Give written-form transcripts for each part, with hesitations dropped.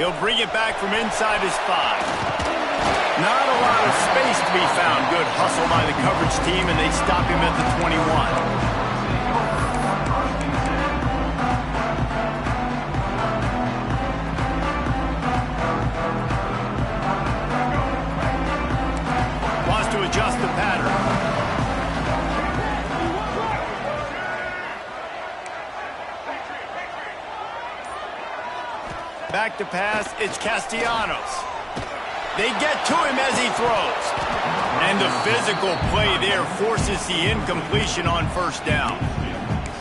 He'll bring it back from inside his 5. Not a lot of space to be found. Good hustle by the coverage team, and they stop him at the 21. Adjust the pattern. Back to pass, it's Castellanos. They get to him as he throws. And the physical play there forces the incompletion on first down.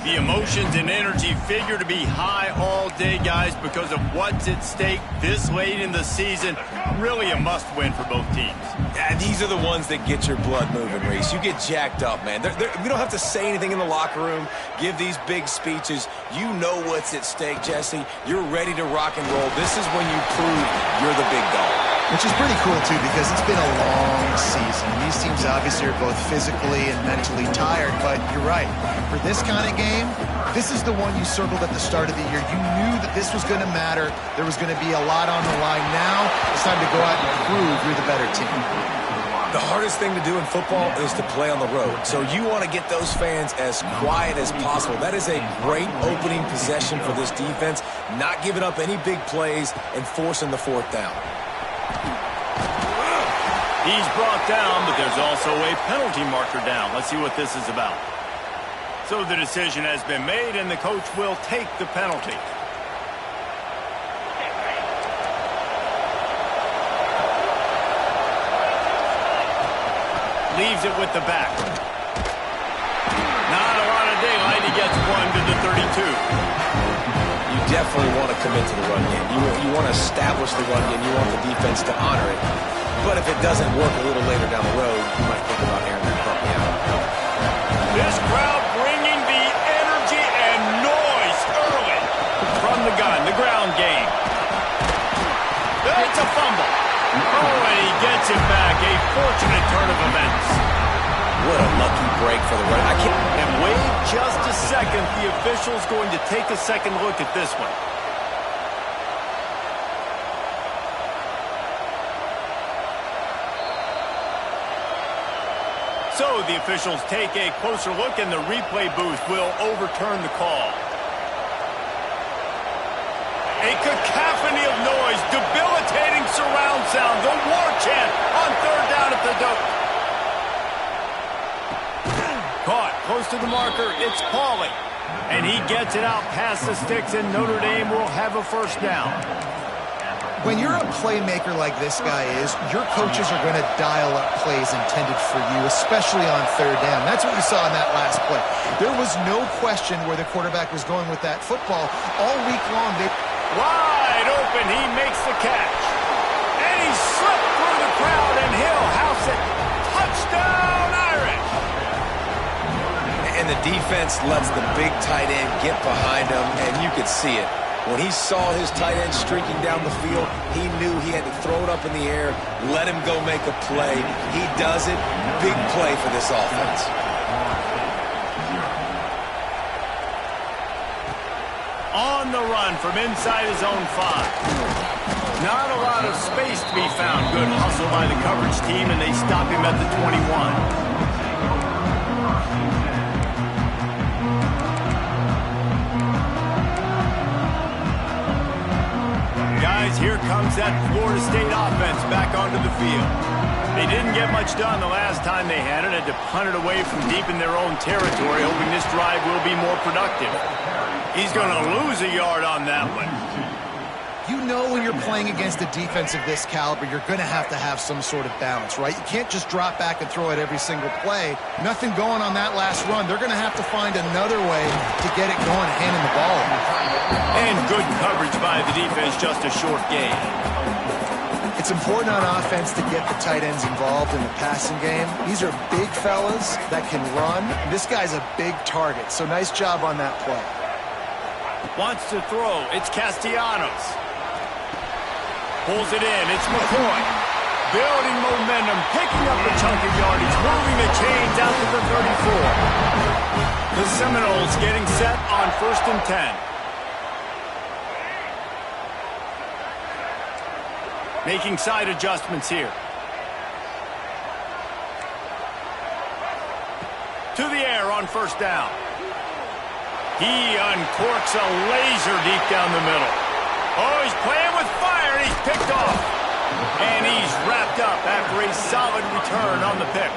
The emotions and energy figure to be high all day, guys, because of what's at stake this late in the season. Really a must-win for both teams. Yeah, these are the ones that get your blood moving, Reese. You get jacked up, man. We don't have to say anything in the locker room, give these big speeches. You know what's at stake, Jesse. You're ready to rock and roll. This is when you prove you're the big dog. Which is pretty cool, too, because it's been a long season. These teams obviously are both physically and mentally tired, but you're right. For this kind of game, this is the one you circled at the start of the year. You knew that this was going to matter. There was going to be a lot on the line. Now it's time to go out and prove you're the better team. The hardest thing to do in football is to play on the road. So you want to get those fans as quiet as possible. That is a great opening possession for this defense, not giving up any big plays and forcing the 4th down. He's brought down, but there's also a penalty marker down. Let's see what this is about. So the decision has been made, and the coach will take the penalty. Leaves it with the back. Not a lot of daylight. He gets one to the 32. You definitely want to commit to the run game. You want to establish the run game. You want the defense to honor it. But if it doesn't work a little later down the road, you might think about airing that puppy out. This crowd bringing the energy and noise early. From the gun, the ground game. It's a fumble. Oh, and he gets it back. A fortunate turn of events. What a lucky break for the run. And wait just a second. The official's going to take a second look at this one. So the officials take a closer look, and the replay booth will overturn the call. A cacophony of noise, debilitating surround sound, the war chant on 3rd down at the dope. Caught close to the marker, it's Pauly. And he gets it out past the sticks, and Notre Dame will have a 1st down. When you're a playmaker like this guy is, your coaches are going to dial up plays intended for you, especially on 3rd down. That's what you saw in that last play. There was no question where the quarterback was going with that football. All week long, wide open, he makes the catch. And he slipped through the crowd, and he'll house it. Touchdown, Irish! And the defense lets the big tight end get behind him, and you could see it. When he saw his tight end streaking down the field, he knew he had to throw it up in the air, let him go make a play. He does it. Big play for this offense. On the run from inside his own 5. Not a lot of space to be found. Good hustle by the coverage team, and they stop him at the 21. Guys, here comes that Florida State offense back onto the field. They didn't get much done the last time they had it. Had to punt it away from deep in their own territory, hoping this drive will be more productive. He's going to lose a yard on that one. You know when you're playing against a defense of this caliber, you're going to have some sort of balance, right? You can't just drop back and throw it every single play. Nothing going on that last run. They're going to have to find another way to get it going and handing the ball off. And good coverage by the defense, just a short gain. It's important on offense to get the tight ends involved in the passing game. These are big fellas that can run. This guy's a big target, so nice job on that play. Wants to throw. It's Castellanos. Pulls it in. It's McCoy. Building momentum, picking up a chunk of yardage, moving the chains out to the 34. The Seminoles getting set on 1st and 10. Making side adjustments here. To the air on first down. He uncorks a laser deep down the middle. Oh, he's playing with fire, and he's picked off. And he's wrapped up after a solid return on the pick.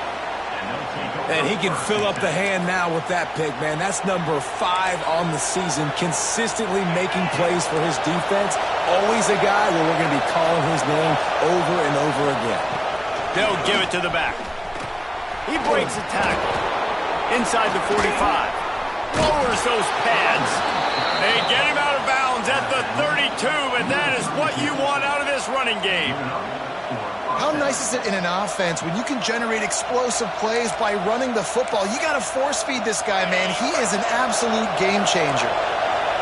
And he can fill up the hand now with that pick, man. That's number 5 on the season, consistently making plays for his defense. Always a guy where we're going to be calling his name over and over again. They'll give it to the back. He breaks a tackle. Inside the 45. Lowers those pads. They get him out of bounds at the 32, and that is what you want out of this running game. How nice is it in an offense when you can generate explosive plays by running the football? You got to force feed this guy, man. He is an absolute game changer.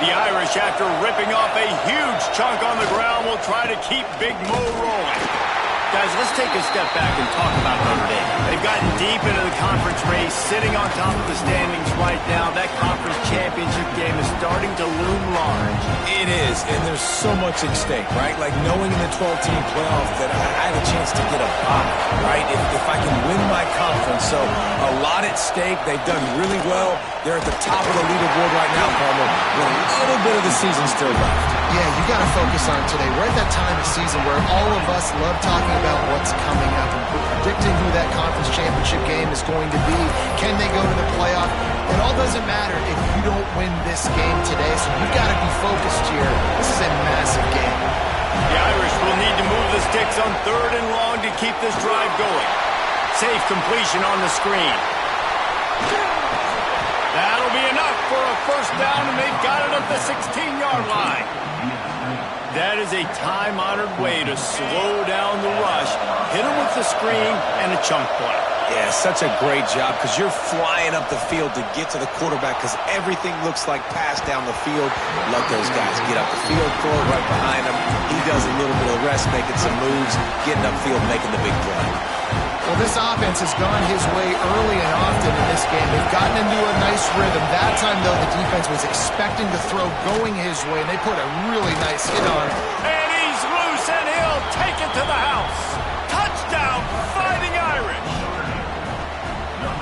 The Irish, after ripping off a huge chunk on the ground, will try to keep Big Mo rolling. Guys, let's take a step back and talk about Notre Dame. They've gotten deep into the conference race, sitting on top of the standings right now. That conference championship game is starting to loom large. It is, and there's so much at stake, right? Like knowing in the 12-team playoff that I have a chance to get a bye, right? If I can win my conference. So a lot at stake. They've done really well. They're at the top of the leaderboard right now, Palmer, with a little bit of the season still left. Yeah, you got to focus on today. We're at that time of season where all of us love talking about what's coming up and predicting who that conference championship game is going to be. Can they go to the playoff? It all doesn't matter if you don't win this game today, so you've got to be focused here. This is a massive game. The Irish will need to move the sticks on 3rd and long to keep this drive going. Safe completion on the screen. That'll be enough for a first down, and they've got it at the 16-yard line. That is a time-honored way to slow down the rush, hit him with the screen, and a chunk play. Yeah, such a great job because you're flying up the field to get to the quarterback because everything looks like pass down the field. Let those guys get up the field, throw it right behind him. He does a little bit of rest, making some moves, getting upfield, making the big play. Well, this offense has gone his way early and often in this game. They've gotten into a nice rhythm. That time, though, the defense was expecting the throw going his way, and they put a really nice hit on him. And he's loose, and he'll take it to the house. Touchdown, Fighting Irish.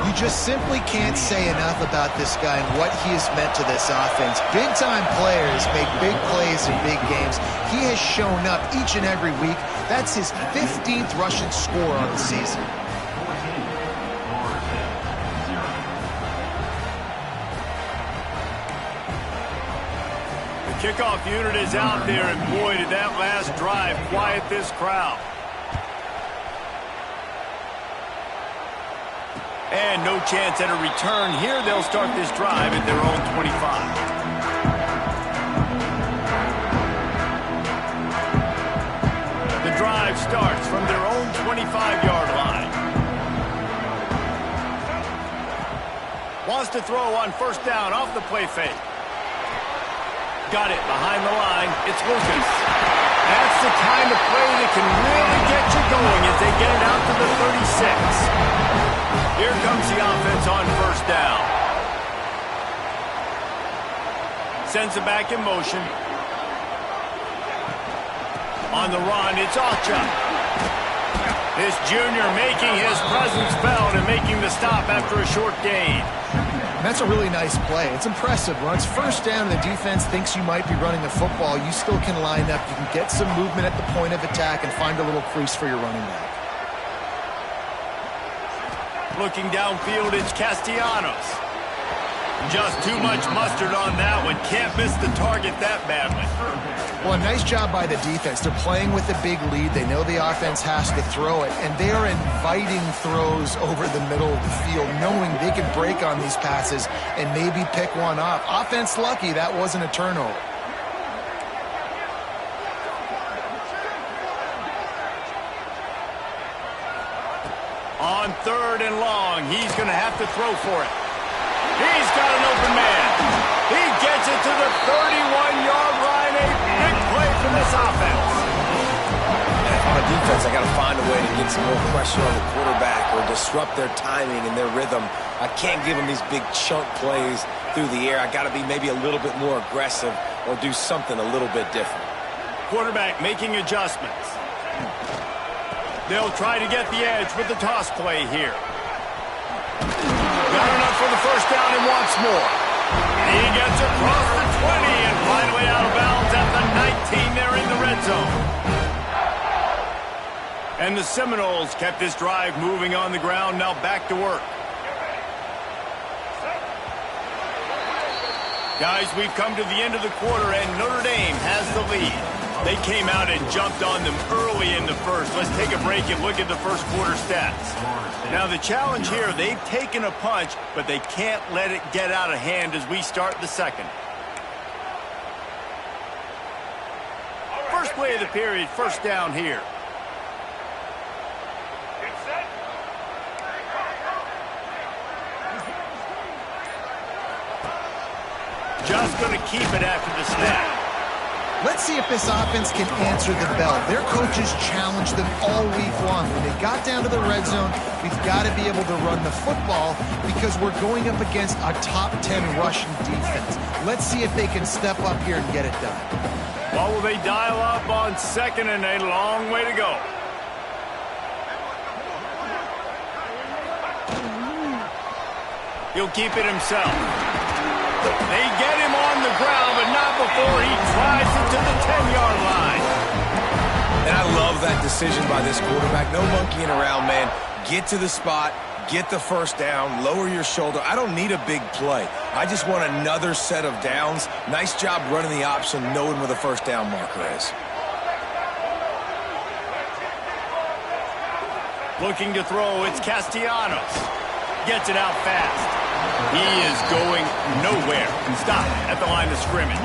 You just simply can't say enough about this guy and what he has meant to this offense. Big-time players make big plays in big games. He has shown up each and every week. That's his 15th rushing score on the season. The kickoff unit is out there, and boy, did that last drive quiet this crowd. And no chance at a return here. They'll start this drive at their own 25. The drive starts from their own 25-yard line. Wants to throw on first down off the play fake. Got it behind the line. It's Lucas. That's the kind of play that can really get you going as they get it out to the 36. Here comes the offense on first down. Sends it back in motion. On the run, it's Ocha. This junior making his presence felt and making the stop after a short gain. That's a really nice play. It's impressive. When it's first down and the defense thinks you might be running the football, you still can line up. You can get some movement at the point of attack and find a little crease for your running back. Looking downfield, it's Castellanos. Just too much mustard on that one. Can't miss the target that badly. Well, a nice job by the defense. They're playing with a big lead. They know the offense has to throw it, and they are inviting throws over the middle of the field, knowing they can break on these passes and maybe pick one off. Offense lucky that wasn't a turnover. On 3rd and long, he's going to have to throw for it. He's got an open man. He gets it to the 31-yard line. A big play for this offense. And on defense, I got to find a way to get some more pressure on the quarterback or disrupt their timing and their rhythm. I can't give them these big chunk plays through the air. I got to be maybe a little bit more aggressive or do something a little bit different. Quarterback making adjustments. They'll try to get the edge with the toss play here. Got enough for the first down and wants more. He gets across the 20 and finally out of bounds at the 19. They're in the red zone. And the Seminoles kept this drive moving on the ground. Now back to work. Guys, we've come to the end of the quarter, and Notre Dame has the lead. They came out and jumped on them early in the first. Let's take a break and look at the first quarter stats. Now, the challenge here, they've taken a punch, but they can't let it get out of hand as we start the second. First play of the period, first down here. Just going to keep it after the snap. Let's see if this offense can answer the bell. Their coaches challenged them all week long. When they got down to the red zone, we've got to be able to run the football because we're going up against a top 10 rushing defense. Let's see if they can step up here and get it done. What will they dial up on second and a long way to go? He'll keep it himself. They get him on the ground, but not before he tries it to the 10-yard line. And I love that decision by this quarterback. No monkeying around, man. Get to the spot, get the first down, lower your shoulder. I don't need a big play. I just want another set of downs. Nice job running the option, knowing where the first down marker is. Looking to throw, it's Castellanos. Gets it out fast. He is going nowhere. Stop at the line of scrimmage.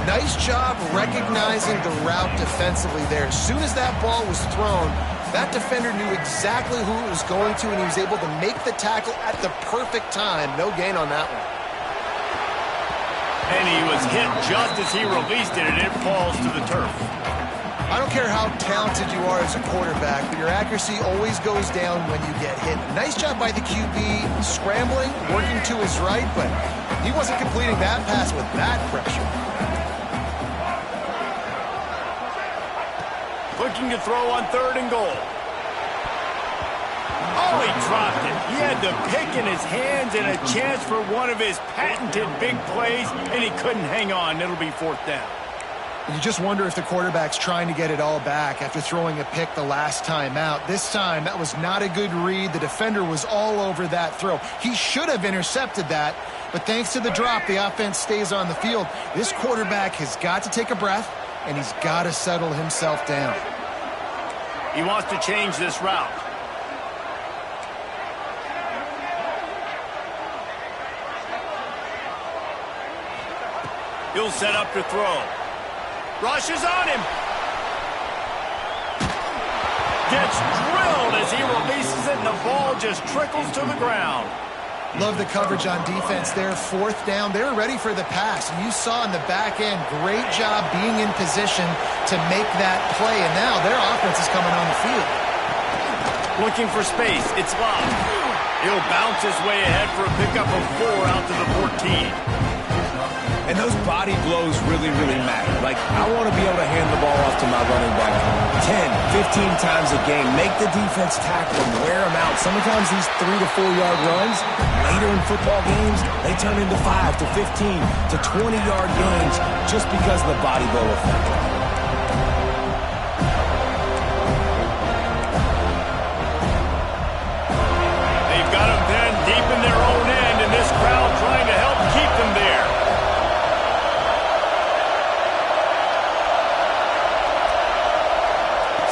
Nice job recognizing the route defensively there. As soon as that ball was thrown, that defender knew exactly who it was going to, and he was able to make the tackle at the perfect time. No gain on that one. And he was hit just as he released it, and it falls to the turf. I don't care how talented you are as a quarterback, but your accuracy always goes down when you get hit. Nice job by the QB scrambling, working to his right, but he wasn't completing that pass with that pressure. Looking to throw on third and goal. Oh, he dropped it. He had the pick in his hands and a chance for one of his patented big plays, and he couldn't hang on. It'll be fourth down. You just wonder if the quarterback's trying to get it all back after throwing a pick the last time out. This time, that was not a good read. The defender was all over that throw. He should have intercepted that, but thanks to the drop, the offense stays on the field. This quarterback has got to take a breath, and he's got to settle himself down. He wants to change this route. He'll set up to throw. Rushes on him. Gets drilled as he releases it, and the ball just trickles to the ground. Love the coverage on defense there. Fourth down. They're ready for the pass. And you saw in the back end, great job being in position to make that play. And now their offense is coming on the field. Looking for space. It's Love. He'll bounce his way ahead for a pickup of 4 out to the 14. And those body blows really, really matter. Like, I want to be able to hand the ball off to my running back 10, 15 times a game. Make the defense tackle him, wear him out. Sometimes these 3 to 4 yard runs, later in football games, they turn into 5 to 15 to 20 yard gains just because of the body blow effect. They've got him then deep in their own end, and this crowd trying to help keep them there.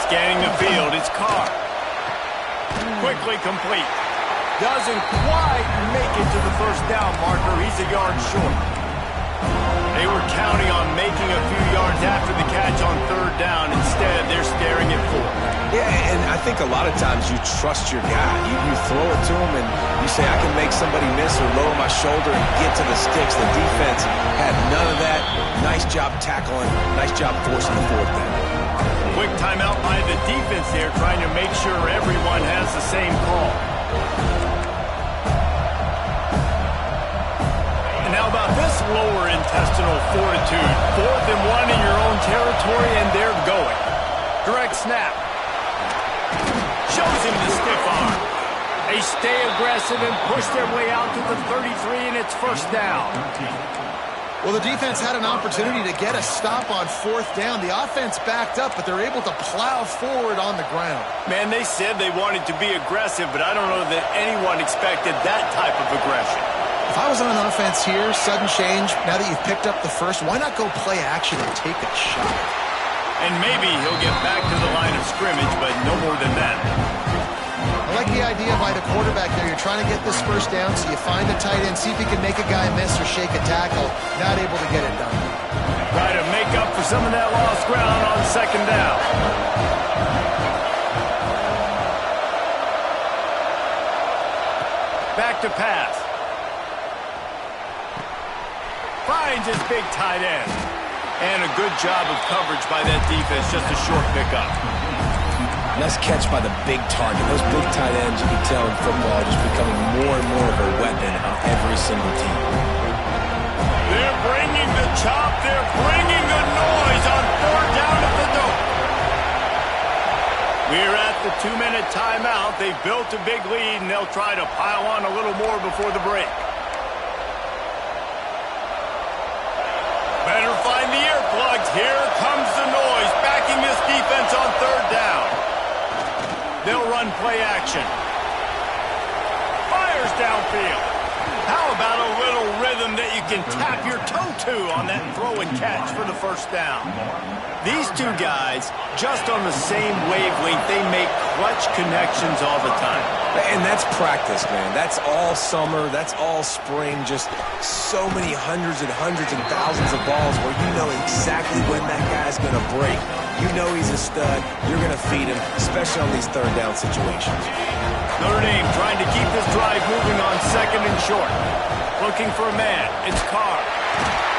Scanning the field, it's Carr. Quickly complete. Doesn't quite make it to the first down marker. He's a yard short. They were counting on making a few yards after the catch on third down. Instead, they're staring at 4. Yeah, and I think a lot of times you trust your guy. You throw it to him and you say, I can make somebody miss or lower my shoulder and get to the sticks. The defense had none of that. Nice job tackling. Nice job forcing the fourth down. Quick timeout by the defense there, trying to make sure everyone has the same call. And how about this lower intestinal fortitude? 4th and 1 in your own territory, and they're going. Direct snap. shows him the stiff arm. They stay aggressive and push their way out to the 33, and it's first down. Well, the defense had an opportunity to get a stop on fourth down. The offense backed up, but they're able to plow forward on the ground. Man, they said they wanted to be aggressive, but I don't know that anyone expected that type of aggression. If I was on offense here, sudden change, now that you've picked up the first, why not go play action and take a shot? And maybe he'll get back to the line of scrimmage, but no more than that. I like the idea by the quarterback there. You're trying to get this first down, so you find a tight end, see if you can make a guy miss or shake a tackle. Not able to get it done. Try to make up for some of that lost ground on second down. Back to pass. Finds his big tight end. And a good job of coverage by that defense, just a short pickup. Nice catch by the big target. Those big tight ends, you can tell in football, just becoming more and more of a weapon on every single team. They're bringing the chop. They're bringing the noise on third down at the dope. We're at the 2-minute timeout. They've built a big lead, and they'll try to pile on a little more before the break. Better find the earplugs. Here comes the noise, backing this defense on third down. They'll run play action. Fires downfield. How about a little rhythm that you can tap your toe to on that throw and catch for the first down? These two guys, just on the same wavelength, they make clutch connections all the time. And that's practice, man. That's all summer. That's all spring. Just so many hundreds and thousands of balls where you know exactly when that guy's going to break. You know he's a stud. You're going to feed him, especially on these third down situations. Notre Dame trying to keep this drive moving on second and short. Looking for a man. It's Carr.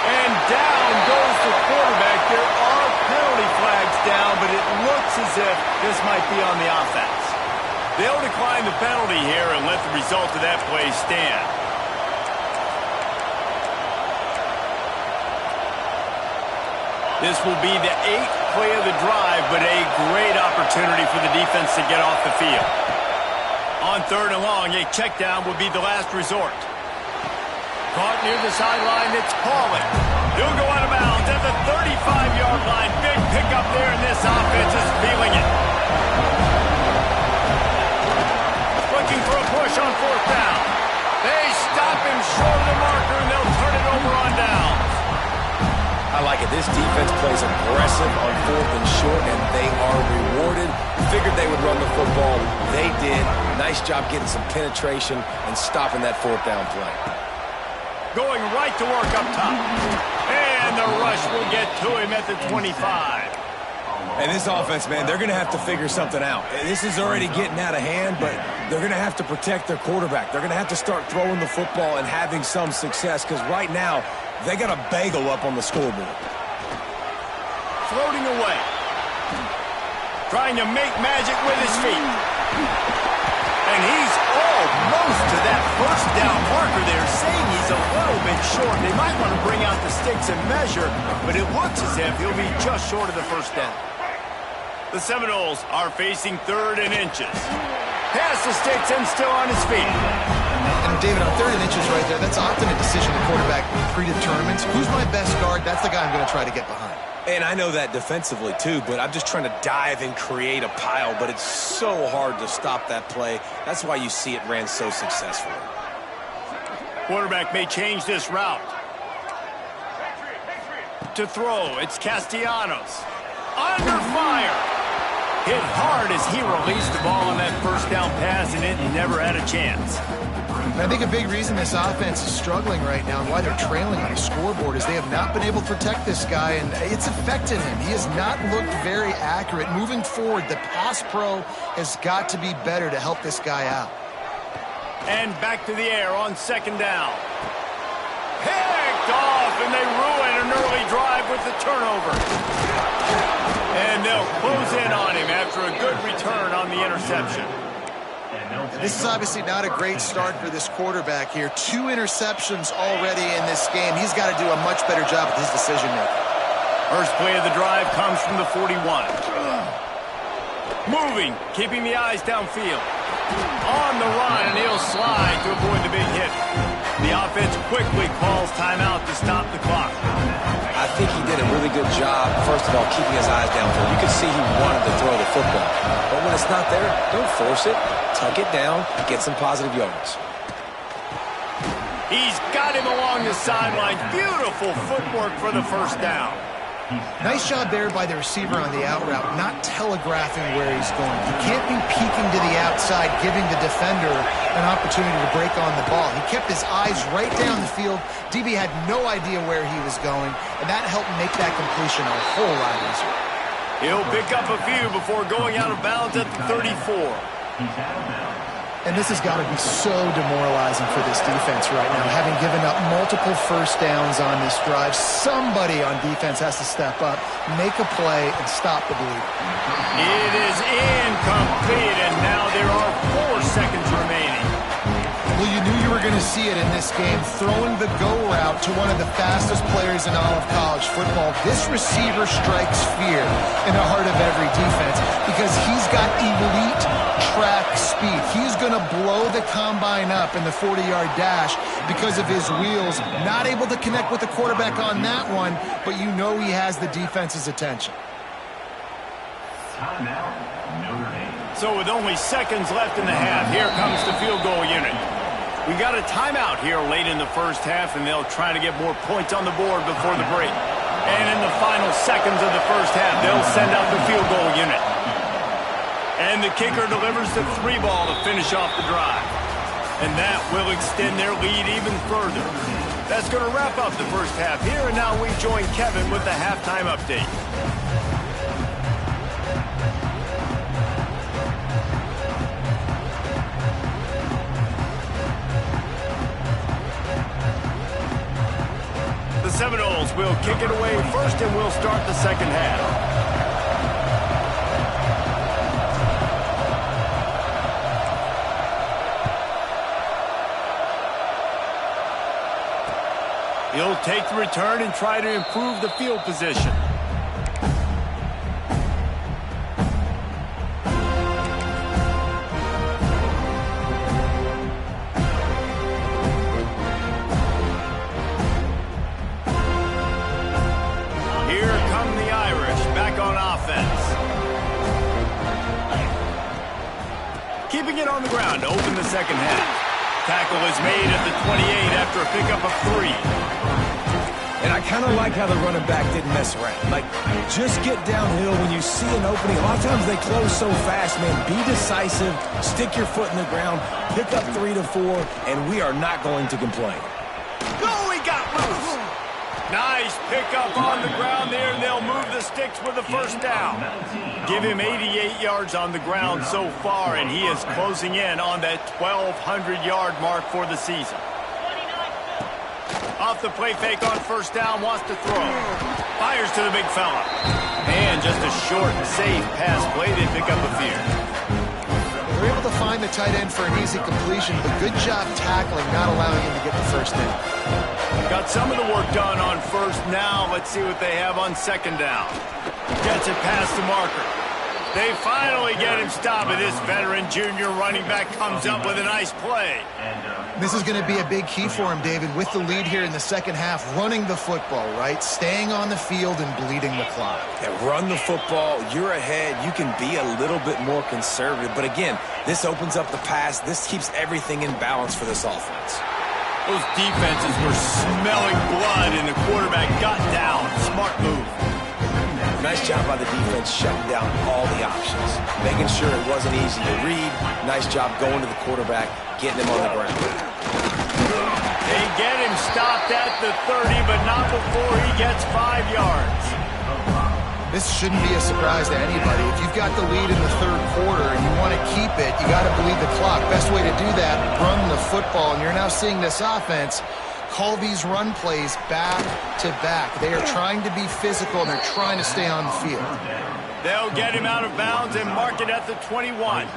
And down goes the quarterback. There are penalty flags down, but it looks as if this might be on the offense. They'll decline the penalty here and let the result of that play stand. This will be the 8th play of the drive, but a great opportunity for the defense to get off the field. On third and long, a check down will be the last resort. Caught near the sideline, it's Pauling. He'll go out of bounds at the 35-yard line. Big pickup there, and this offense is feeling it. Looking for a push on fourth down. They stop him short of the marker, and they'll turn it over on downs. I like it. This defense plays aggressive on fourth and short, and they are rewarded. Figured they would run the football. They did. Nice job getting some penetration and stopping that fourth down play. Going right to work up top. And the rush will get to him at the 25. And this offense, man, they're going to have to figure something out. This is already getting out of hand, but they're going to have to protect their quarterback. They're going to have to start throwing the football and having some success, because right now, they got a bagel up on the scoreboard. Floating away. Trying to make magic with his feet. And he's almost to that first down marker there, saying he's a little bit short. They might want to bring out the sticks and measure, but it looks as if he'll be just short of the first down. The Seminoles are facing third and inches. Past the sticks and still on his feet. And David, on third and inches right there, that's often a decision the quarterback predetermines. Who's my best guard? That's the guy I'm going to try to get behind. And I know that defensively, too, but I'm just trying to dive and create a pile, but it's so hard to stop that play. That's why you see it ran so successfully. Quarterback may change this route. To throw, it's Castellanos. Under fire. Hit hard as he released the ball on that first down pass, and it never had a chance. I think a big reason this offense is struggling right now and why they're trailing on the scoreboard is they have not been able to protect this guy, and it's affected him. He has not looked very accurate. Moving forward, the pass pro has got to be better to help this guy out. And back to the air on second down. Picked off, and they ruin an early drive with the turnover. And they'll close in on him after a good return on the interception. And this is obviously not a great start for this quarterback here. 2 interceptions already in this game. He's got to do a much better job with his decision-making. First play of the drive comes from the 41. Moving, keeping the eyes downfield. On the run, and he'll slide to avoid the big hit. The offense quickly calls timeout to stop the clock. I think he did a really good job, first of all, keeping his eyes downfield. You could see he wanted to throw the football. But when it's not there, don't force it. Tuck it down, get some positive yards. He's got him along the sideline. Beautiful footwork for the first down. Nice job there by the receiver on the out route, not telegraphing where he's going. He can't be peeking to the outside, giving the defender an opportunity to break on the ball. He kept his eyes right down the field. DB had no idea where he was going, and that helped make that completion a whole lot easier. He'll pick up a few before going out of bounds at the 34. And this has got to be so demoralizing for this defense right now, having given up multiple first downs on this drive. Somebody on defense has to step up, make a play, and stop the bleed. It is incomplete, and now there are 4 seconds remaining. Well, you knew you were going to see it in this game, throwing the go route to one of the fastest players in all of college football. This receiver strikes fear in the heart of every defense because he's got elite track speed. He's going to blow the combine up in the 40-yard dash because of his wheels. Not able to connect with the quarterback on that one, but you know he has the defense's attention. So with only seconds left in the half, here comes the field goal unit. We got a timeout here late in the first half, and they'll try to get more points on the board before the break. And in the final seconds of the first half, they'll send out the field goal unit. And the kicker delivers the 3 ball to finish off the drive. And that will extend their lead even further. That's going to wrap up the first half here, and now we join Kevin with the halftime update. The Seminoles will kick it away first, and we'll start the second half. He'll take the return and try to improve the field position. Here come the Irish back on offense. Keeping it on the ground to open the second half. Tackle is made at the 28 after a pickup of 3. And I kind of like how the running back didn't mess around. Like, just get downhill when you see an opening. A lot of times they close so fast, man. Be decisive, stick your foot in the ground, pick up 3 to 4, and we are not going to complain. Oh, he got loose. Nice pickup on the ground there, and they'll move the sticks with the first down. Give him 88 yards on the ground so far, and he is closing in on that 1,200-yard mark for the season. Off the play fake on first down, wants to throw. Fires to the big fella. And just a short, safe pass play, they pick up a few. They're able to find the tight end for an easy completion, but good job tackling, not allowing him to get the first down. Got some of the work done on first. Now let's see what they have on second down. Gets it past the marker. They finally get him stopped, and this veteran junior running back comes up with a nice play. This is going to be a big key for him, David, with the lead here in the second half, running the football, right? Staying on the field and bleeding the clock. Yeah, run the football. You're ahead. You can be a little bit more conservative. But again, this opens up the pass. This keeps everything in balance for this offense. Those defenses were smelling blood, and the quarterback got down. Smart move. Nice job by the defense shutting down all the options, making sure it wasn't easy to read. Nice job going to the quarterback, getting him on the ground. They get him stopped at the 30, but not before he gets 5 yards. This shouldn't be a surprise to anybody. If you've got the lead in the third quarter and you want to keep it, you got to bleed the clock. Best way to do that, run the football. And you're now seeing this offense call these run plays back to back. They are trying to be physical, and they're trying to stay on the field. They'll get him out of bounds and mark it at the 21.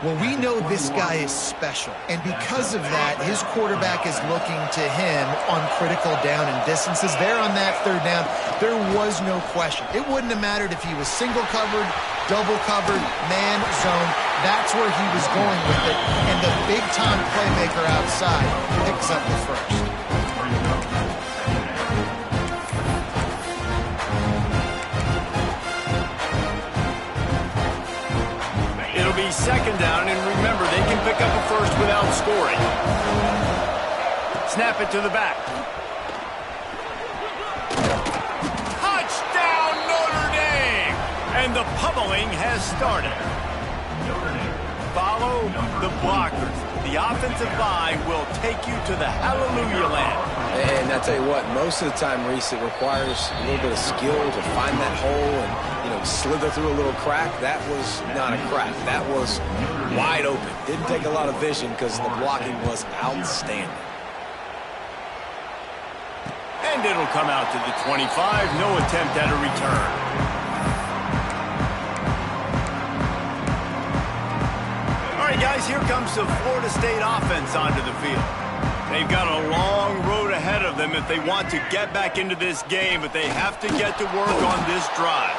Well, we know this guy is special, and because of that, his quarterback is looking to him on critical down and distances. There on that third down, there was no question. It wouldn't have mattered if he was single covered, double covered, man, zone. That's where he was going with it, and the big-time playmaker outside picks up the first. It'll be second down, and remember, they can pick up a first without scoring. Snap it to the back. Touchdown, Notre Dame! And the pummeling has started. Follow the blockers. The offensive line will take you to the hallelujah land. And I tell you what, most of the time, Reese, it requires a little bit of skill to find that hole and, you know, slither through a little crack. That was not a crack. That was wide open. Didn't take a lot of vision because the blocking was outstanding. And it'll come out to the 25. No attempt at a return. All right, guys, here comes the Florida State offense onto the field. They've got a long road ahead of them if they want to get back into this game, but they have to get to work on this drive.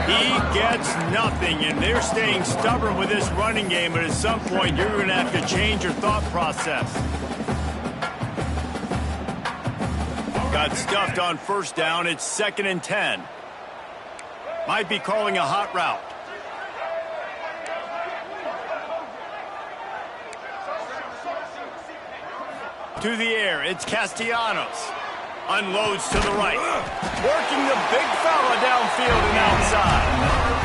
He gets nothing, and they're staying stubborn with this running game, but at some point you're going to have to change your thought process. Got stuffed on first down. It's 2nd and 10. Might be calling a hot route. To the air, it's Castellanos. Unloads to the right. Working the big fella downfield and outside.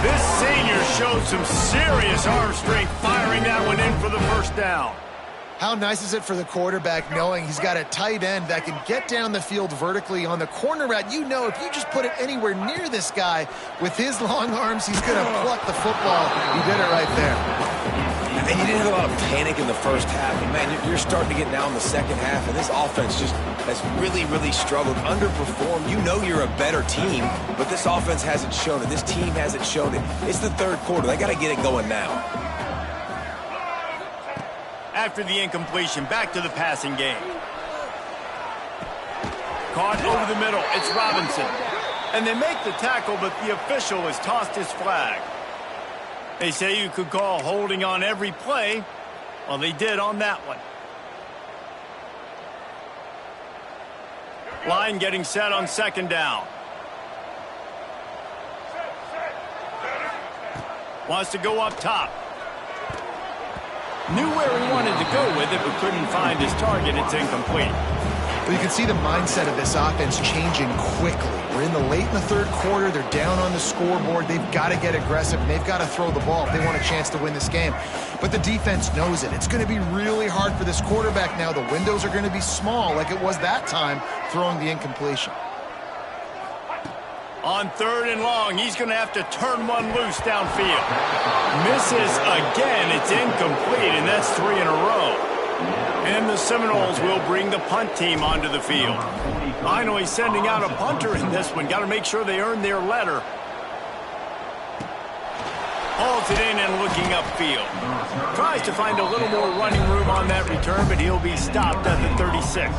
This senior showed some serious arm strength firing that one in for the first down. How nice is it for the quarterback knowing he's got a tight end that can get down the field vertically on the corner route? You know, if you just put it anywhere near this guy with his long arms, he's going to pluck the football. He did it right there. And you didn't have a lot of panic in the first half. And, man, you're starting to get now in the second half, and this offense just has really, really struggled, underperformed. You know you're a better team, but this offense hasn't shown it. This team hasn't shown it. It's the third quarter. They got to get it going now. After the incompletion, back to the passing game. Caught over the middle. It's Robinson. And they make the tackle, but the official has tossed his flag. They say you could call holding on every play. Well, they did on that one. Line getting set on second down. Wants to go up top. Knew where he wanted to go with it, but couldn't find his target. It's incomplete. Well, you can see the mindset of this offense changing quickly. We're in the late in the third quarter. They're down on the scoreboard. They've got to get aggressive. They've got to throw the ball if they want a chance to win this game. But the defense knows it. It's going to be really hard for this quarterback now. The windows are going to be small like it was that time throwing the incompletion. On 3rd and long, he's going to have to turn one loose downfield. Misses again. It's incomplete, and that's 3 in a row. And the Seminoles will bring the punt team onto the field. Finally sending out a punter in this one. Got to make sure they earn their letter. Hauls it in and looking upfield. Tries to find a little more running room on that return, but he'll be stopped at the 36.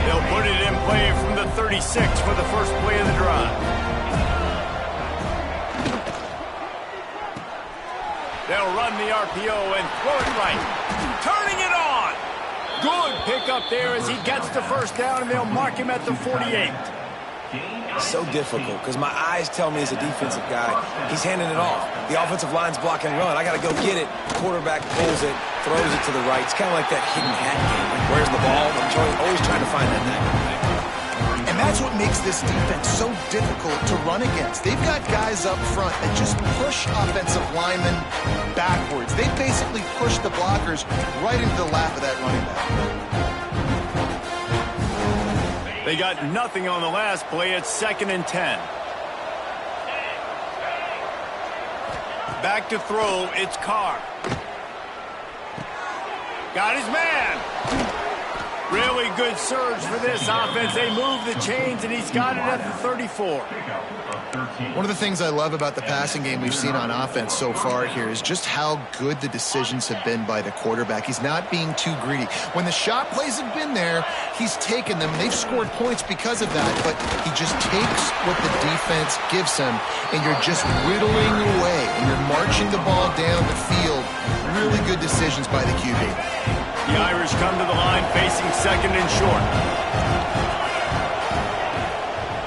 They'll put it in play from the 36 for the first play of the drive. They'll run the RPO and throw it right. Turning it on. Good pickup there as he gets the first down, and they'll mark him at the 48. So difficult because my eyes tell me as a defensive guy, he's handing it off. The offensive line's blocking run. I got to go get it. Quarterback pulls it, throws it to the right. It's kind of like that hidden hat game. Like, where's the ball? I'm always trying to find that thing. And that's what makes this defense so difficult to run against. They've got guys up front that just push offensive linemen backwards. They basically push the blockers right into the lap of that running back. They got nothing on the last play. It's 2nd and 10. Back to throw. It's Carr. Got his man. Really good surge for this offense. They move the chains, and he's got it at the 34. One of the things I love about the passing game we've seen on offense so far here is just how good the decisions have been by the quarterback. He's not being too greedy. When the shot plays have been there, he's taken them. They've scored points because of that, but he just takes what the defense gives him, and you're just whittling away, and you're marching the ball down the field. Really good decisions by the QB. The Irish come to the line facing second and short.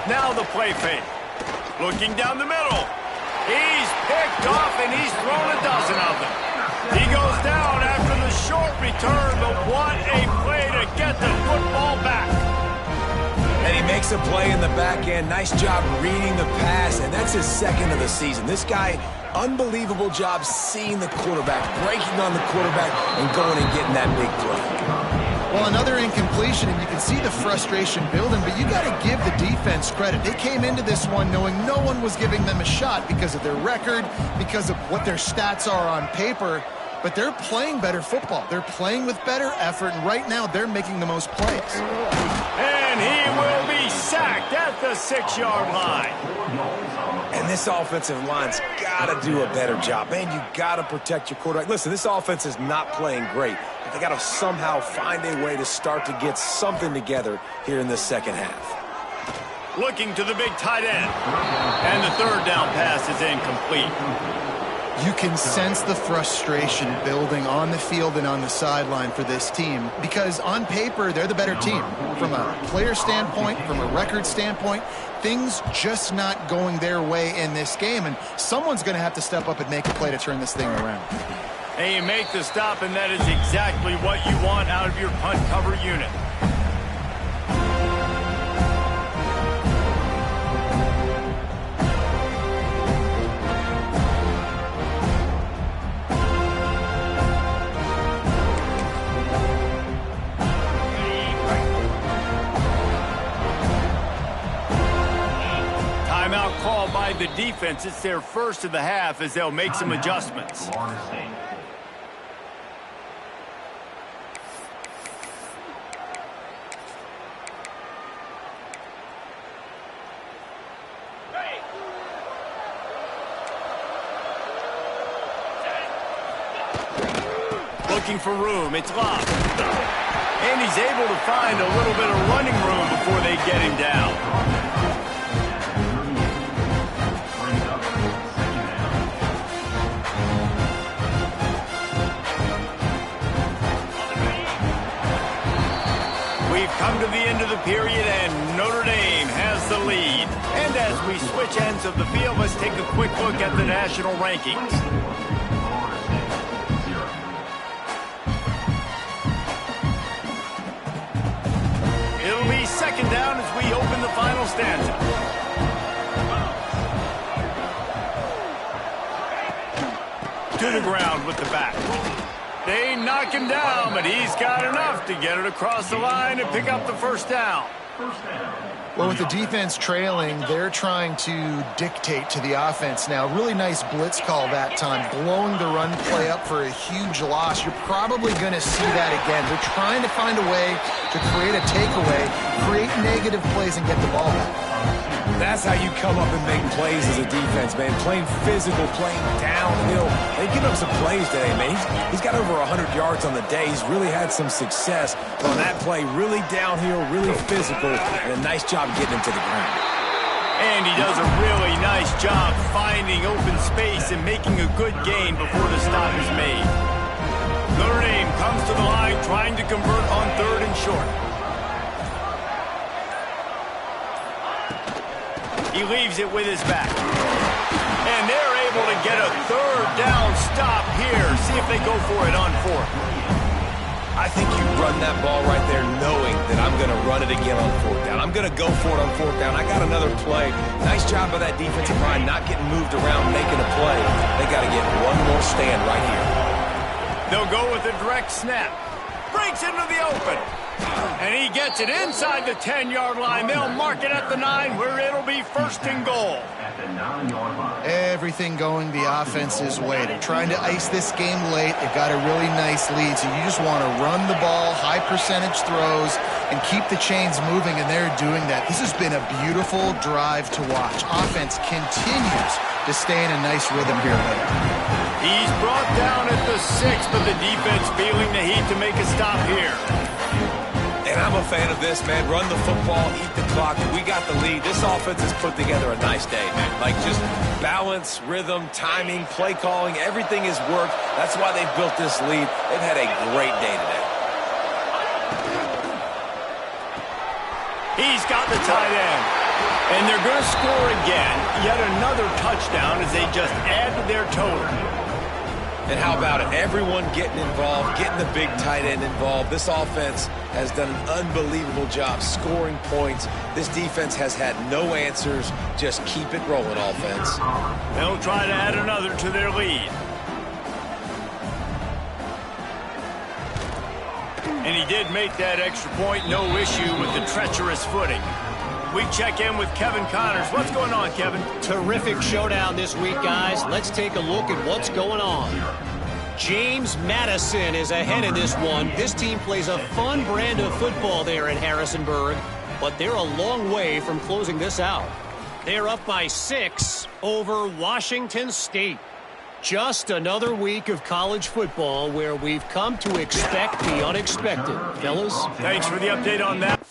Now the play fake. Looking down the middle. He's picked off, and he's thrown a dozen of them. He goes down after the short return, but what a play to get the football back. And he makes a play in the back end. Nice job reading the pass, and that's his second of the season. This guy, unbelievable job seeing the quarterback, breaking on the quarterback, and going and getting that big play. Well, another incompletion, and you can see the frustration building, but you got to give the defense credit. They came into this one knowing no one was giving them a shot because of their record, because of what their stats are on paper, but they're playing better football. They're playing with better effort, and right now they're making the most plays. And he will be sacked at the 6-yard line. And this offensive line's got to do a better job. Man, you got to protect your quarterback. Listen, this offense is not playing great. But they got to somehow find a way to start to get something together here in the second half. Looking to the big tight end. And the third down pass is incomplete. You can sense the frustration building on the field and on the sideline for this team because on paper, they're the better team. From a player standpoint, from a record standpoint, things just not going their way in this game, and someone's going to have to step up and make a play to turn this thing around. And you make the stop, and that is exactly what you want out of your punt cover unit. Timeout called by the defense. It's their first of the half as they'll make some adjustments. Looking for room. It's Love. And he's able to find a little bit of running room before they get him down. We've come to the end of the period, and Notre Dame has the lead. And as we switch ends of the field, let's take a quick look at the national rankings. It'll be second down as we open the final stanza. To the ground with the back. They knock him down, but he's got enough to get it across the line and pick up the first down. Well, with the defense trailing, they're trying to dictate to the offense now. Really nice blitz call that time, blowing the run play up for a huge loss. You're probably going to see that again. They're trying to find a way to create a takeaway, create negative plays, and get the ball back. That's how you come up and make plays as a defense, man. Playing physical, playing downhill. They've given up some plays today, man. He's got over 100 yards on the day. He's really had some success on that play. Really downhill, really physical, and a nice job getting him to the ground. And he does a really nice job finding open space and making a good gain before the stop is made. Notre Dame comes to the line trying to convert on third and short. He leaves it with his back. And they're able to get a third down stop here. See if they go for it on fourth. I think you run that ball right there knowing that I'm going to run it again on fourth down. I'm going to go for it on fourth down. I got another play. Nice job by that defensive line not getting moved around, making a play. They got to get one more stand right here. They'll go with a direct snap. Breaks into the open. And he gets it inside the 10-yard line. They'll mark it at the 9 where it'll be first and goal. Everything going the offense's way. They're trying to ice this game late. They've got a really nice lead, so you just want to run the ball, high percentage throws, and keep the chains moving, and they're doing that. This has been a beautiful drive to watch. Offense continues to stay in a nice rhythm here late. He's brought down at the 6, but the defense feeling the heat to make a stop here. And I'm a fan of this, man. Run the football, eat the clock. We got the lead. This offense has put together a nice day, man. Like just balance, rhythm, timing, play calling, everything has worked. That's why they've built this lead. They've had a great day today. He's got the tight end. And they're going to score again. Yet another touchdown as they just add to their total. And how about it? Everyone getting involved, getting the big tight end involved. This offense has done an unbelievable job scoring points. This defense has had no answers. Just keep it rolling, offense. They'll try to add another to their lead. And he did make that extra point. No issue with the treacherous footing. We check in with Kevin Connors. What's going on, Kevin? Terrific showdown this week, guys. Let's take a look at what's going on. James Madison is ahead in this one. This team plays a fun brand of football there in Harrisonburg, but they're a long way from closing this out. They're up by 6 over Washington State. Just another week of college football where we've come to expect the unexpected. Fellas? Thanks for the update on that.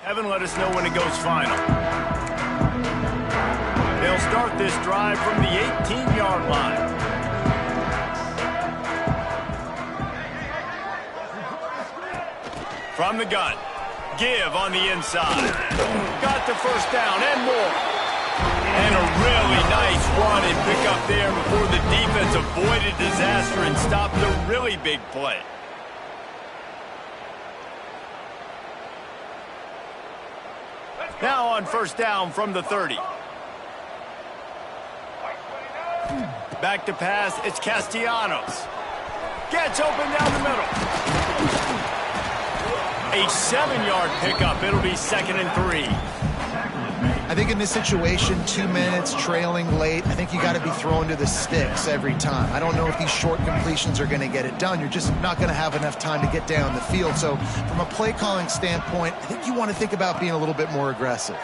Evan, let us know when it goes final. They'll start this drive from the 18-yard line. From the gun, give on the inside. Got the first down and more. And a really nice run and pick up there before the defense avoided disaster and stopped a really big play. Now on first down from the 30. Back to pass, it's Castellanos. Gets open down the middle. A 7-yard pickup. It'll be 2nd and 3. I think in this situation, 2 minutes, trailing late, I think you got to be throwing to the sticks every time. I don't know if these short completions are going to get it done. You're just not going to have enough time to get down the field. So from a play calling standpoint, I think you want to think about being a little bit more aggressive.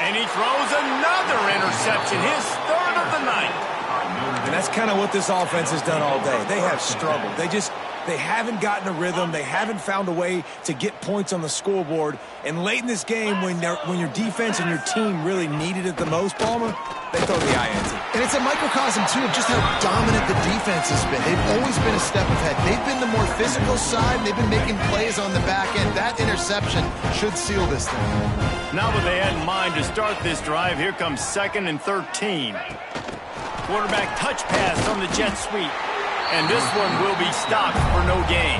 And he throws another interception, his 3rd of the night. And that's kind of what this offense has done all day. They have struggled. They haven't gotten a rhythm. They haven't found a way to get points on the scoreboard. And late in this game, when your defense and your team really needed it the most, Palmer, they throw the INT. And it's a microcosm, too, of just how dominant the defense has been. They've always been a step ahead. They've been the more physical side, and they've been making plays on the back end. That interception should seal this thing. Now what they had in mind to start this drive, here comes 2nd and 13. Quarterback touch pass on the jet sweep. And this one will be stopped for no gain.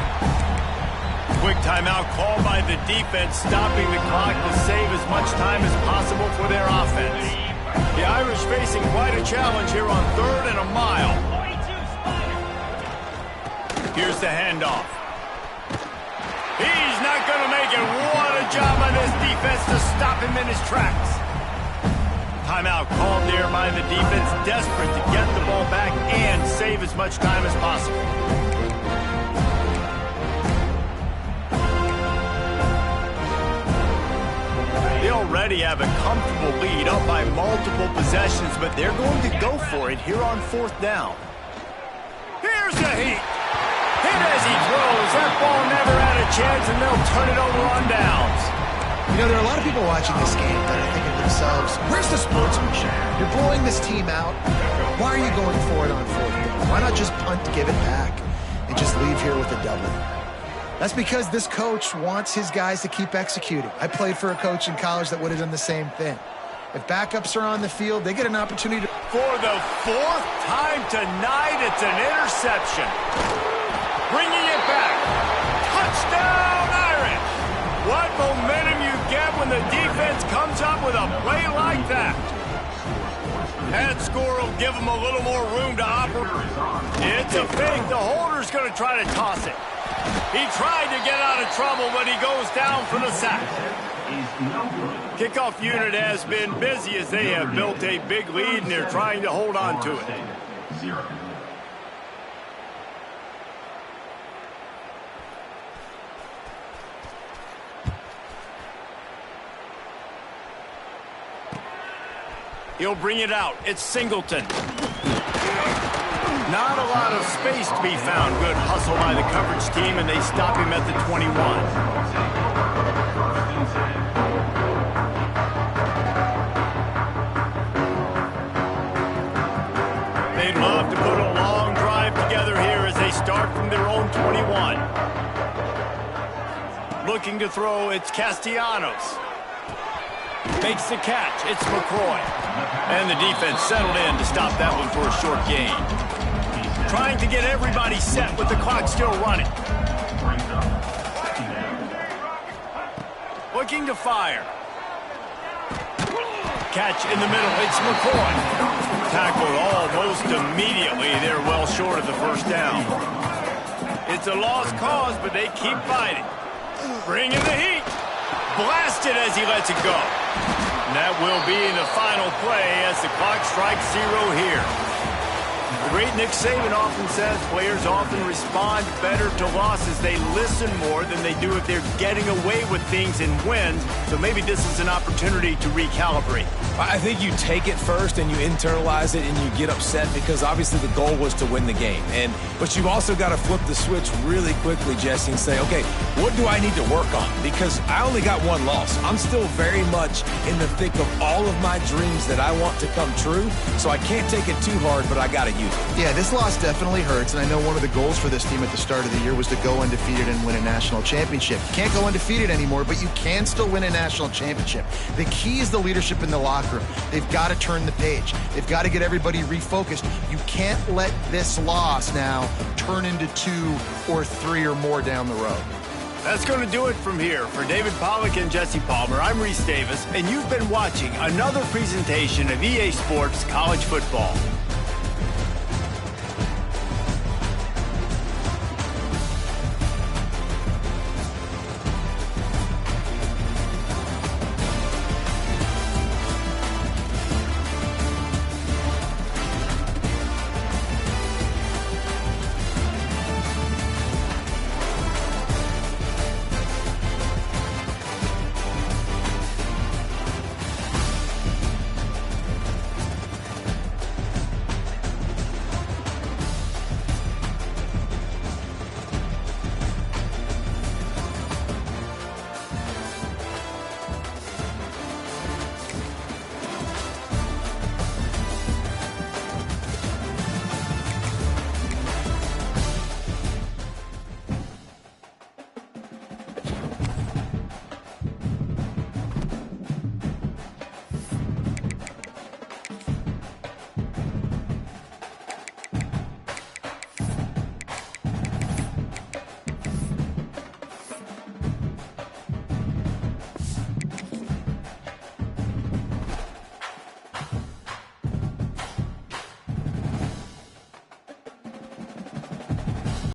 Quick timeout called by the defense, stopping the clock to save as much time as possible for their offense. The Irish facing quite a challenge here on 3rd and a mile. Here's the handoff. He's not going to make it. What a job by this defense to stop him in his tracks. Timeout called there by the defense, desperate to get the ball back and save as much time as possible. They already have a comfortable lead, up by multiple possessions, but they're going to go for it here on 4th down. Here's the heat. Hit as he throws. That ball never had a chance, and they'll turn it over on downs. You know, there are a lot of people watching this game that are thinking to themselves, where's the sportsmanship? You're blowing this team out. Why are you going for it on 4th down? Why not just punt, give it back, and just leave here with a W? That's because this coach wants his guys to keep executing. I played for a coach in college that would have done the same thing. If backups are on the field, they get an opportunity to... For the 4th time tonight, it's an interception. Bringing it back. Touchdown, Irish! What momentum you get when the defense comes up with a play like that. That score will give them a little more room to operate. It's a fake. The holder's going to try to toss it. He tried to get out of trouble, but he goes down for the sack. Kickoff unit has been busy as they have built a big lead, and they're trying to hold on to it. He'll bring it out. It's Singleton. Not a lot of space to be found. Good hustle by the coverage team, and they stop him at the 21. They'd love to put a long drive together here as they start from their own 21. Looking to throw, it's Castellanos. Makes the catch. It's McCroy. And the defense settled in to stop that one for a short gain. Trying to get everybody set with the clock still running. Looking to fire. Catch in the middle. It's McCoy. Tackled almost immediately. They're well short of the first down. It's a lost cause, but they keep fighting. Bringing the heat. Blasted as he lets it go. And that will be in the final play as the clock strikes 0 here. The great Nick Saban often says players often respond better to losses. They listen more than they do if they're getting away with things in wins. So maybe this is an opportunity to recalibrate. I think you take it first and you internalize it and you get upset because obviously the goal was to win the game. But you've also got to flip the switch really quickly, Jesse, and say, okay, what do I need to work on? Because I only got one loss. I'm still very much in the thick of all of my dreams that I want to come true. So I can't take it too hard, but I got to use it. Yeah, this loss definitely hurts, and I know one of the goals for this team at the start of the year was to go undefeated and win a national championship. You can't go undefeated anymore, but you can still win a national championship. The key is the leadership in the locker room. They've got to turn the page. They've got to get everybody refocused. You can't let this loss now turn into 2 or 3 or more down the road. That's going to do it from here. For David Pollack and Jesse Palmer, I'm Reese Davis, and you've been watching another presentation of EA Sports College Football.